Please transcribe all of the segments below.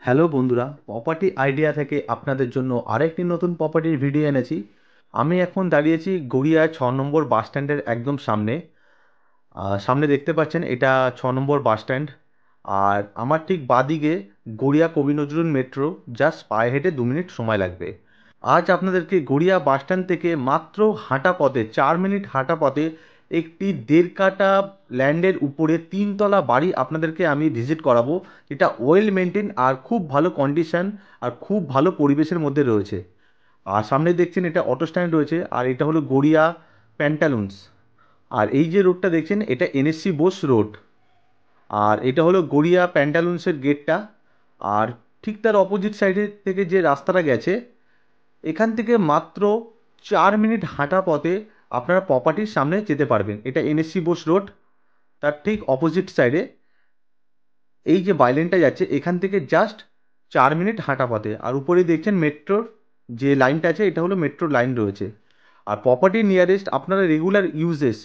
Hello বন্ধুরা, property idea থেকে আপনাদের জন্য আরেকটি নতুন প্রপার্টির ভিডিও এনেছি। আমি এখন দাঁড়িয়েছি গড়িয়া 6 নম্বর বাস স্ট্যান্ডের একদম সামনে। সামনে দেখতে পাচ্ছেন এটা 6 নম্বর বাস স্ট্যান্ড। আর আমার ঠিক বাদিকে গড়িয়া কবি নজরুল মেট্রো, জাস্ট পায়ে হেঁটে 2 মিনিট সময় লাগবে। আজ আপনাদেরকে গড়িয়া বাস স্ট্যান্ড থেকে মাত্র হাঁটা পথে 4 মিনিট হাঁটা পথে একটি 1.5 কাঠা ল্যান্ডের উপরে 3 তলা বাড়ি আপনাদেরকে আমি ভিজিট করাবো। এটা ওয়েল মেনটেন আর খুব ভালো কন্ডিশন আর খুব ভালো পরিবেশের মধ্যে রয়েছে। আর সামনে দেখছেন এটা অটো স্ট্যান্ড রয়েছে, আর এটা হলো গড়িয়া প্যান্টালুন্স। আর এই যে রোডটা দেখছেন এটা এনএসসি বোস রোড। আর এটা হলো গড়িয়া প্যান্টালুন্সের গেটটা। আর ঠিক তার অপোজিট সাইডে থেকে যে রাস্তাটা গেছে, এখান থেকে মাত্র 4 মিনিট হাঁটা পথে আপনারা প্রপার্টির সামনে যেতে পারবেন। এটা এনএসসি বোস রোড, তার ঠিক অপোজিট সাইডে এই যে বাইলেনটা যাচ্ছে এখান থেকে জাস্ট 4 মিনিট হাঁটা পথে। আর উপরেই দেখছেন মেট্রোর যে লাইনটা আছে, এটা হলো মেট্রোর লাইন রয়েছে। আর প্রপার্টির নিয়ারেস্ট আপনারা রেগুলার ইউজেস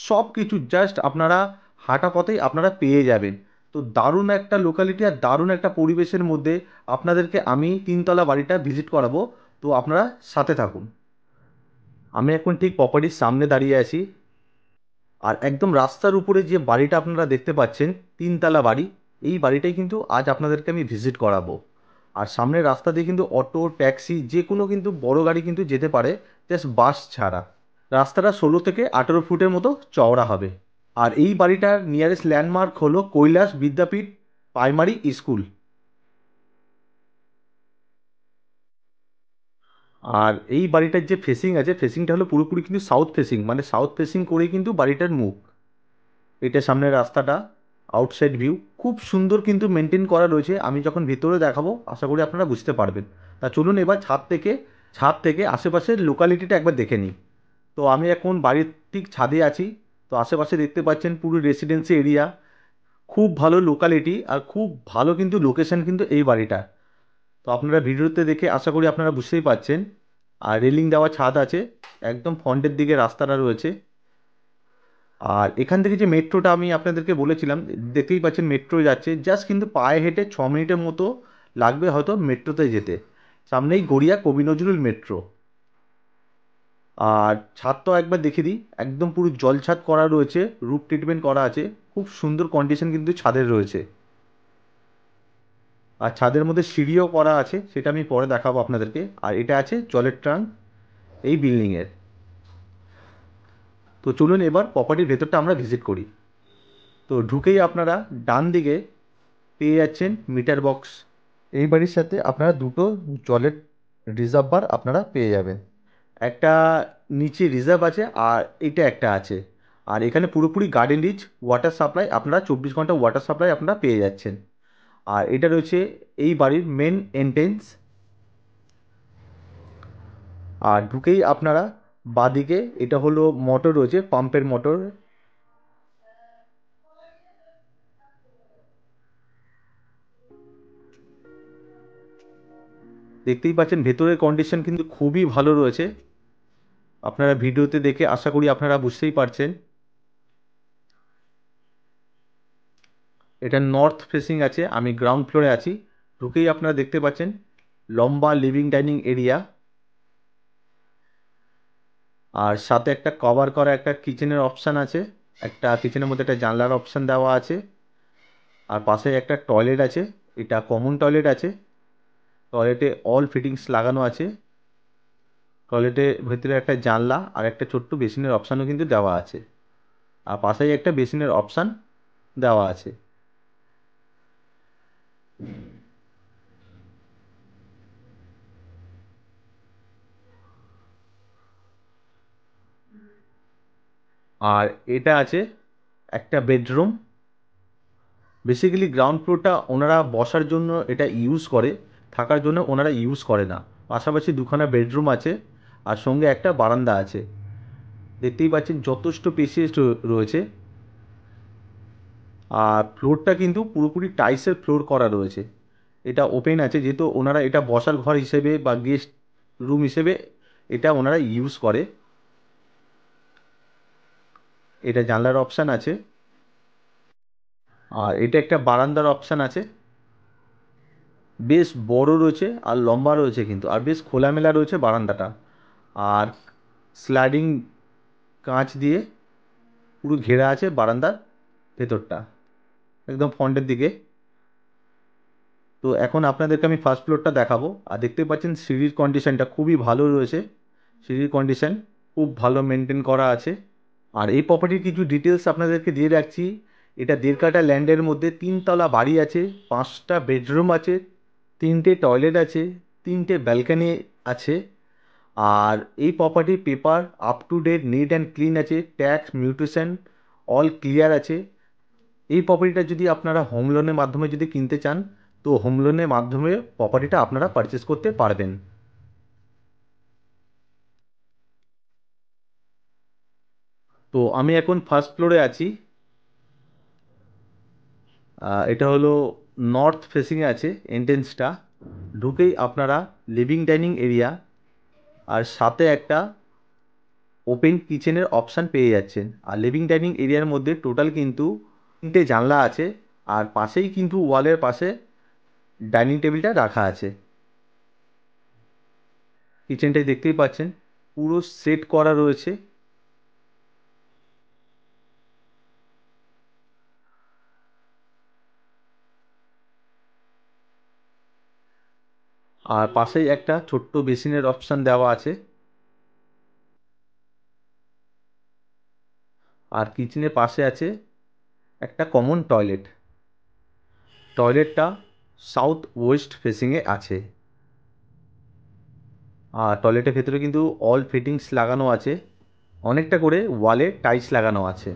সব কিছু জাস্ট আপনারা হাঁটা পথেই আপনারা পেয়ে যাবেন। তো দারুণ একটা লোকালিটি আর দারুণ একটা পরিবেশের মধ্যে আপনাদেরকে আমি 3 তলা বাড়িটা ভিজিট করাবো। তো আপনারা সাথে থাকুন। আমি এখন ঠিক প্রপার্টির সামনে দাঁড়িয়ে আছি। আর একদম রাস্তার উপরে যে বাড়িটা আপনারা দেখতে পাচ্ছেন, 3 তলা বাড়ি, এই বাড়িটাই কিন্তু আজ আপনাদেরকে আমি ভিজিট করাবো। আর সামনের রাস্তা দিয়ে কিন্তু অটো, ট্যাক্সি যে কোনো কিন্তু বড় গাড়ি কিন্তু যেতে পারে, জাস্ট বাস ছাড়া। রাস্তাটা 16 থেকে 18 ফুটের মতো চওড়া হবে। আর এই বাড়িটার নিয়ারেস্ট ল্যান্ডমার্ক হলো কৈলাস বিদ্যাপীঠ প্রাইমারি স্কুল। আর এই বাড়িটার যে ফেসিং আছে, ফেসিংটা হলো পুরোপুরি কিন্তু সাউথ ফেসিং, মানে সাউথ ফেসিং করেই কিন্তু বাড়িটার মুখ। এটা সামনের রাস্তাটা, আউটসাইড ভিউ খুব সুন্দর কিন্তু মেনটেন করা রয়েছে। আমি যখন ভিতরে দেখাবো আশা করি আপনারা বুঝতে পারবেন। তা চলুন এবার ছাদ থেকে আশেপাশের লোকালিটিটা একবার দেখে নিই। তো আমি এখন বাড়ির ঠিক ছাদে আছি। তো আশেপাশে দেখতে পাচ্ছেন পুরো রেসিডেন্সি এরিয়া, খুব ভালো লোকালিটি আর খুব ভালো কিন্তু লোকেশন কিন্তু এই বাড়িটা। তো আপনারা ভিডিওতে দেখে আশা করি আপনারা বুঝতেই পারছেন। আর রেলিং দেওয়া ছাদ আছে, একদম ফ্রন্টের দিকে রাস্তাটা রয়েছে। আর এখান থেকে যে মেট্রোটা আমি আপনাদেরকে বলেছিলাম, দেখতেই পাচ্ছেন মেট্রো যাচ্ছে, জাস্ট কিন্তু পায়ে হেঁটে 6 মিনিটের মতো লাগবে হয়তো মেট্রোতে যেতে। সামনেই গড়িয়া কবি নজরুল মেট্রো। আর ছাদটা একবার দেখে দিই, একদম পুরো জল ছাদ করা রয়েছে, রুফ ট্রিটমেন্ট করা আছে, খুব সুন্দর কন্ডিশন কিন্তু ছাদের রয়েছে। আর ছাদের মধ্যে সিঁড়িও করা আছে, সেটা আমি পরে দেখাবো আপনাদেরকে। আর এটা আছে জলের ট্যাঙ্ক এই বিল্ডিংয়ের। তো চলুন এবার প্রপার্টির ভেতরটা আমরা ভিজিট করি। তো ঢুকেই আপনারা ডান দিকে পেয়ে যাচ্ছেন মিটার বক্স। এই বাড়ির সাথে আপনারা দুটো জলের রিজার্ভার আপনারা পেয়ে যাবেন। একটা নিচে রিজার্ভ আছে আর এটা একটা আছে। আর এখানে পুরোপুরি গার্ডেন রিচ ওয়াটার সাপ্লাই, আপনারা 24 ঘন্টা ওয়াটার সাপ্লাই আপনারা পেয়ে যাচ্ছেন। আর এটা রয়েছে এই বাড়ির মেন এন্ট্রেন্স। আর ঢুকেই আপনারা বাদিকে এটা হলো মোটর রয়েছে, পাম্পের মোটর। দেখতেই পাচ্ছেন ভেতরের কন্ডিশন কিন্তু খুবই ভালো রয়েছে। আপনারা ভিডিওতে দেখে আশা করি আপনারা বুঝতেই পারছেন। এটা নর্থ ফেসিং আছে, আমি গ্রাউন্ড ফ্লোরে আছি। ঢুকেই আপনারা দেখতে পাচ্ছেন লম্বা লিভিং ডাইনিং এরিয়া। আর সাথে একটা কভার করা একটা কিচেনের অপশান আছে, একটা কিচেনের মধ্যে একটা জানলার অপশান দেওয়া আছে। আর পাশে একটা টয়লেট আছে, এটা কমন টয়লেট আছে। টয়লেটে অল ফিটিংস লাগানো আছে। টয়লেটের ভেতরে একটা জানলা আর একটা ছোট্ট বেসিনের অপশানও কিন্তু দেওয়া আছে। আর পাশেই একটা বেসিনের অপশান দেওয়া আছে। আর এটা আছে একটা বেডরুম। বেসিক্যালি গ্রাউন্ড ফ্লোরটা ওনারা বসার জন্য এটা ইউজ করে, থাকার জন্য ওনারা ইউজ করে না। পাশাপাশি দুখানা বেডরুম আছে আর সঙ্গে একটা বারান্দা আছে। দেখতেই পাচ্ছেন যথেষ্ট স্পেসিয়াস রয়েছে। আর ফ্লোরটা কিন্তু পুরোপুরি টাইলসের ফ্লোর করা রয়েছে। এটা ওপেন আছে, যেহেতু ওনারা এটা বসার ঘর হিসেবে বা গেস্ট রুম হিসেবে এটা ওনারা ইউজ করে। এটা জানলার অপশান আছে। আর এটা একটা বারান্দার অপশান আছে। বেশ বড় রয়েছে আর লম্বা রয়েছে কিন্তু, আর বেশ খোলামেলা রয়েছে বারান্দাটা। আর স্লাইডিং কাঁচ দিয়ে পুরো ঘেরা আছে বারান্দার ভেতরটা, একদম ফ্রন্টের দিকে। তো এখন আপনাদেরকে আমি ফার্স্ট ফ্লোরটা দেখাবো। আর দেখতে পাচ্ছেন সিঁড়ির কন্ডিশনটা খুবই ভালো রয়েছে। সিঁড়ির কন্ডিশন খুব ভালো মেনটেন করা আছে। আর এই প্রপার্টির কিছু ডিটেলস আপনাদেরকে দিয়ে রাখছি। এটা 1.5 কাঠা ল্যান্ডের মধ্যে 3 তলা বাড়ি আছে, 5টা বেডরুম আছে, 3টে টয়লেট আছে, 3টে ব্যালকনি আছে। আর এই প্রপার্টির paper up to date, neat and clean আছে, ট্যাক্স মিউটেশন অল ক্লিয়ার আছে। এই প্রপার্টিটা যদি আপনারা হোম লোনের মাধ্যমে যদি কিনতে চান, তো হোম লোনের মাধ্যমে প্রপার্টিটা আপনারা পারচেস করতে পারবেন। তো আমি এখন ফার্স্ট ফ্লোরে আছি। এটা হলো নর্থ ফেসিংয়ে আছে এন্ট্রেন্সটা। ঢুকেই আপনারা লিভিং ডাইনিং এরিয়া আর সাথে একটা ওপেন কিচেনের অপশান পেয়ে যাচ্ছেন। আর লিভিং ডাইনিং এরিয়ার মধ্যে টোটাল কিন্তু 3টে জানলা আছে। আর পাশেই কিন্তু ওয়ালের পাশে ডাইনিং টেবিলটা রাখা আছে। কিচেনটাই দেখতেই পাচ্ছেন পুরো সেট করা রয়েছে। আর পাশেই একটা ছোট্ট বেসিনের অপশান দেওয়া আছে। আর কিচেনের পাশে আছে একটা কমন টয়লেট। টয়লেটটা সাউথ ওয়েস্ট ফেসিংয়ে আছে। আর টয়লেটের ভেতরে কিন্তু অল ফিটিংস লাগানো আছে, অনেকটা করে ওয়ালে টাইলস লাগানো আছে।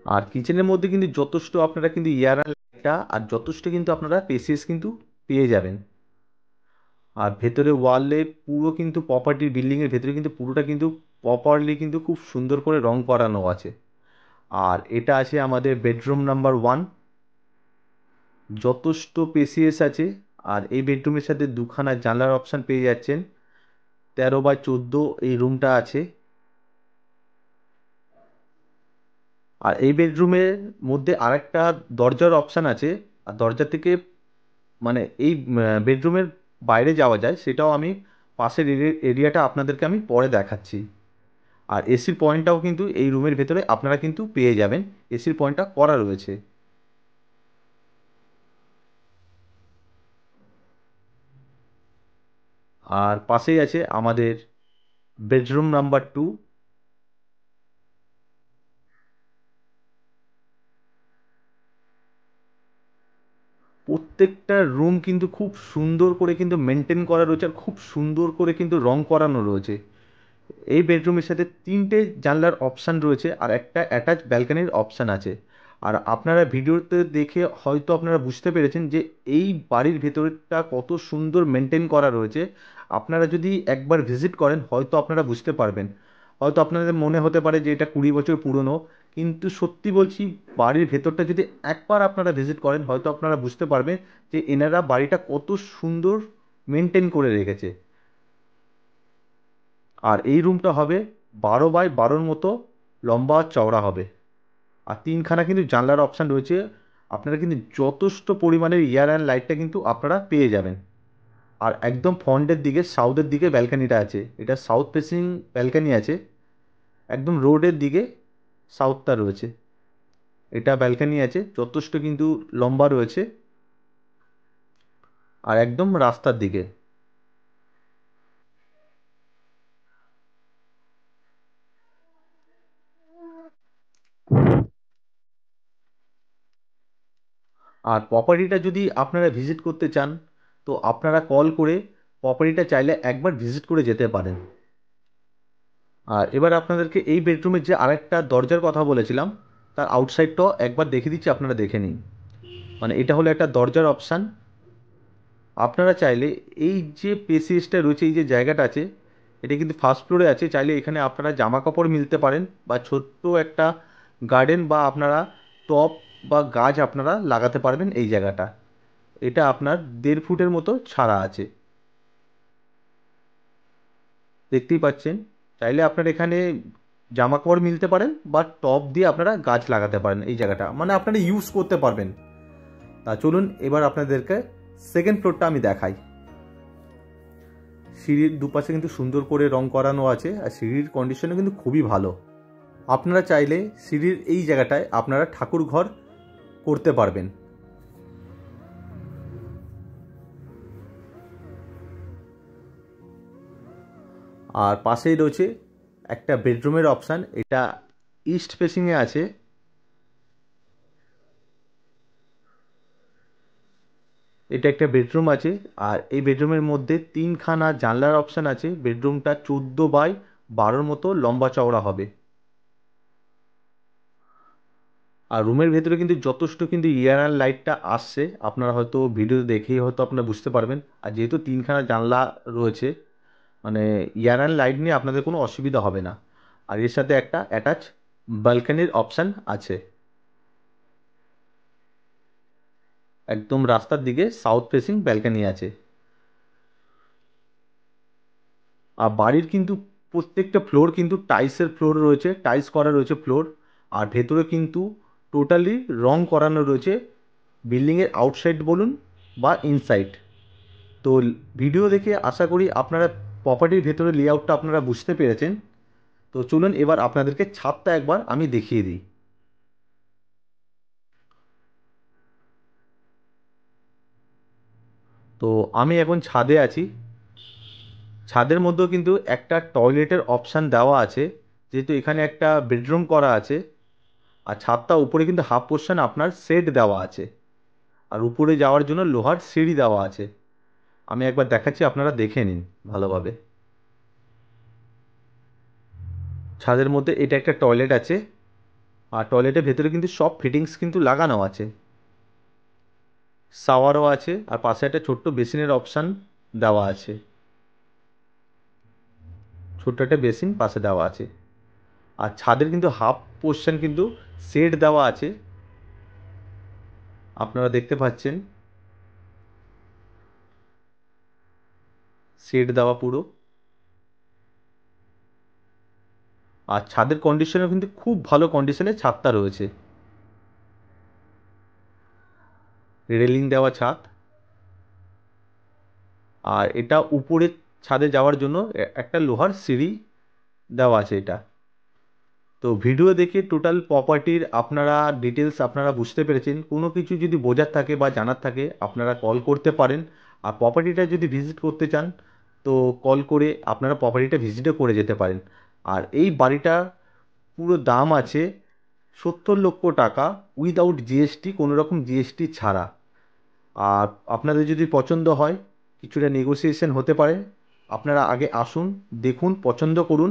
আর কিচেনের মধ্যে কিন্তু যথেষ্ট আপনারা কিন্তু ইয়ার লাইটটা আর যথেষ্ট কিন্তু আপনারা পেসিএস কিন্তু পেয়ে যাবেন। আর ভেতরে ওয়ালে পুরো কিন্তু প্রপার্টির বিল্ডিংয়ের ভেতরে কিন্তু পুরোটা কিন্তু প্রপারলি কিন্তু খুব সুন্দর করে রং করানো আছে। আর এটা আছে আমাদের বেডরুম নাম্বার 1। যথেষ্ট পেসিএস আছে। আর এই বেডরুমের সাথে 2খানা জানলার অপশান পেয়ে যাচ্ছেন। 13x14 এই রুমটা আছে। আর এই বেডরুমের মধ্যে আরেকটা দরজার অপশান আছে। আর দরজা থেকে মানে এই বেডরুমের বাইরে যাওয়া যায়, সেটাও আমি পাশের এরিয়াটা আপনাদেরকে আমি পরে দেখাচ্ছি। আর এসির পয়েন্টটাও কিন্তু এই রুমের ভেতরে আপনারা কিন্তু পেয়ে যাবেন, এসির পয়েন্টটা করা রয়েছে। আর পাশেই আছে আমাদের বেডরুম নাম্বার 2। প্রত্যেকটা রুম কিন্তু খুব সুন্দর করে কিন্তু মেনটেন করা রয়েছে, আর খুব সুন্দর করে কিন্তু রং করানো রয়েছে। এই বেডরুমের সাথে 3টে জানলার অপশান রয়েছে আর একটা অ্যাটাচ ব্যালকনির অপশান আছে। আর আপনারা ভিডিওতে দেখে হয়তো আপনারা বুঝতে পেরেছেন যে এই বাড়ির ভেতরটা কত সুন্দর মেনটেন করা রয়েছে। আপনারা যদি একবার ভিজিট করেন হয়তো আপনারা বুঝতে পারবেন। হয়তো আপনাদের মনে হতে পারে যে এটা 20 বছর পুরনো, কিন্তু সত্যি বলছি, বাড়ির ভেতরটা যদি একবার আপনারা ভিজিট করেন হয়তো আপনারা বুঝতে পারবেন যে এনারা বাড়িটা কত সুন্দর মেনটেন করে রেখেছে। আর এই রুমটা হবে 12x12 মতো লম্বা চওড়া হবে। আর 3খানা কিন্তু জানলার অপশান রয়েছে। আপনারা কিন্তু যথেষ্ট পরিমাণের এয়ার অ্যান্ড লাইটটা কিন্তু আপনারা পেয়ে যাবেন। আর একদম ফ্রন্টের দিকে সাউথের দিকে ব্যালকানিটা আছে, এটা সাউথ ফেসিং ব্যালকানি আছে। একদম রোডের দিকে সাউথটা রয়েছে, এটা ব্যালকানি আছে, যথেষ্ট কিন্তু লম্বা রয়েছে। আর একদম রাস্তার দিকে। আর প্রপার্টিটা যদি আপনারা ভিজিট করতে চান, তো আপনারা কল করে প্রপার্টিটা চাইলে একবার ভিজিট করে যেতে পারেন। আর এবার আপনাদেরকে এই বেডরুমের যে আরেকটা দরজার কথা বলেছিলাম, তার আউটসাইডটাও একবার দেখে দিচ্ছি, আপনারা দেখে নিন। মানে এটা হলো একটা দরজার অপশান। আপনারা চাইলে এই যে পেসিএসটা রয়েছে, এই যে জায়গাটা আছে, এটা কিন্তু ফার্স্ট ফ্লোরে আছে, চাইলে এখানে আপনারা জামা কাপড় মিলতে পারেন বা ছোট্ট একটা গার্ডেন বা আপনারা টব বা গাছ আপনারা লাগাতে পারবেন এই জায়গাটা। এটা আপনার 1.5 ফুটের মতো ছাড়া আছে, দেখতেই পাচ্ছেন। চাইলে আপনার এখানে জামা কাপড় মিলতে পারেন বা টব দিয়ে আপনারা গাছ লাগাতে পারেন। এই জায়গাটা মানে আপনারা ইউজ করতে পারবেন। তা চলুন এবার আপনাদেরকে সেকেন্ড ফ্লোরটা আমি দেখাই। সিঁড়ির দুপাশে কিন্তু সুন্দর করে রং করানো আছে, আর সিঁড়ির কন্ডিশনও কিন্তু খুবই ভালো। আপনারা চাইলে সিঁড়ির এই জায়গাটায় আপনারা ঠাকুর ঘর করতে পারবেন। আর পাশেই রয়েছে একটা বেডরুমের অপশান, এটা ইস্ট ফেসিংয়ে আছে। এটা একটা বেডরুম আছে, আর এই বেডরুমের মধ্যে 3খানা জানলার অপশান আছে। বেডরুমটা 14x12 মতো লম্বা চওড়া হবে। আর রুমের ভেতরে কিন্তু যথেষ্ট কিন্তু ইয়ার লাইটটা আসছে, আপনারা হয়তো ভিডিও দেখেই হয়তো আপনারা বুঝতে পারবেন। আর যেহেতু 3খানা জানলা রয়েছে, মানে ইয়ার লাইট নিয়ে আপনাদের কোনো অসুবিধা হবে না। আর এর সাথে একটা অ্যাটাচ ব্যালকনির অপশান আছে, একদম রাস্তার দিকে সাউথ ফেসিং ব্যালকনি আছে। আর বাড়ির কিন্তু প্রত্যেকটা ফ্লোর কিন্তু টাইলসের ফ্লোর রয়েছে, টাইলস করা রয়েছে ফ্লোর। আর ভেতরে কিন্তু টোটালি রং করানো রয়েছে, বিল্ডিংয়ের আউটসাইড বলুন বা ইনসাইড। তো ভিডিও দেখে আশা করি আপনারা প্রপার্টির ভেতরে লেআউটটা আপনারা বুঝতে পেরেছেন। তো চলুন এবার আপনাদেরকে ছাদটা একবার আমি দেখিয়ে দিই। তো আমি এখন ছাদে আছি। ছাদের মধ্যেও কিন্তু একটা টয়লেটের অপশান দেওয়া আছে, যেহেতু এখানে একটা বেডরুম করা আছে। আর ছাদটা উপরে কিন্তু হাফ পোর্শন আপনার সেট দেওয়া আছে, আর উপরে যাওয়ার জন্য লোহার সিঁড়ি দেওয়া আছে। আমি একবার দেখাচ্ছি, আপনারা দেখে নিন ভালোভাবে। ছাদের মধ্যে এটা একটা টয়লেট আছে, আর টয়লেটের ভেতরে কিন্তু সব ফিটিংস কিন্তু লাগানো আছে। শাওয়ারও আছে, আর পাশে একটা ছোট্ট বেসিনের অপশান দেওয়া আছে। ছোট্ট একটা বেসিন পাশে দেওয়া আছে। আর ছাদের কিন্তু হাফ পোর্শন কিন্তু শেড দেওয়া আছে, আপনারা দেখতে পাচ্ছেন শেড দেওয়া পুরো। আর ছাদের কন্ডিশনও কিন্তু খুব ভালো কন্ডিশনে ছাদটা রয়েছে, রেলিং দেওয়া ছাদ। আর এটা উপরে ছাদে যাওয়ার জন্য একটা লোহার সিঁড়ি দেওয়া আছে এটা। তো ভিডিও দেখে টোটাল প্রপার্টির আপনারা ডিটেলস আপনারা বুঝতে পেরেছেন। কোনো কিছু যদি বোঝার থাকে বা জানার থাকে আপনারা কল করতে পারেন। আর প্রপার্টিটা যদি ভিজিট করতে চান তো কল করে আপনারা প্রপার্টিটা ভিজিটও করে যেতে পারেন। আর এই বাড়িটা পুরো দাম আছে 70 লক্ষ টাকা, উইদাউট জিএসটি, কোনো রকম জিএসটি ছাড়া। আর আপনাদের যদি পছন্দ হয় কিছুটা নেগোসিয়েশন হতে পারে। আপনারা আগে আসুন, দেখুন, পছন্দ করুন,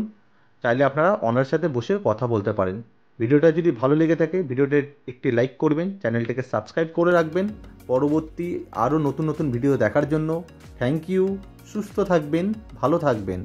চাইলে আপনারা ওনার সাথে বসে কথা বলতে পারেন। ভিডিওটা যদি ভালো লেগে থাকে ভিডিওটা একটি লাইক করবেন, চ্যানেলটাকে সাবস্ক্রাইব করে রাখবেন পরবর্তী আরও নতুন নতুন ভিডিও দেখার জন্য। থ্যাংক ইউ, সুস্থ থাকবেন, ভালো থাকবেন।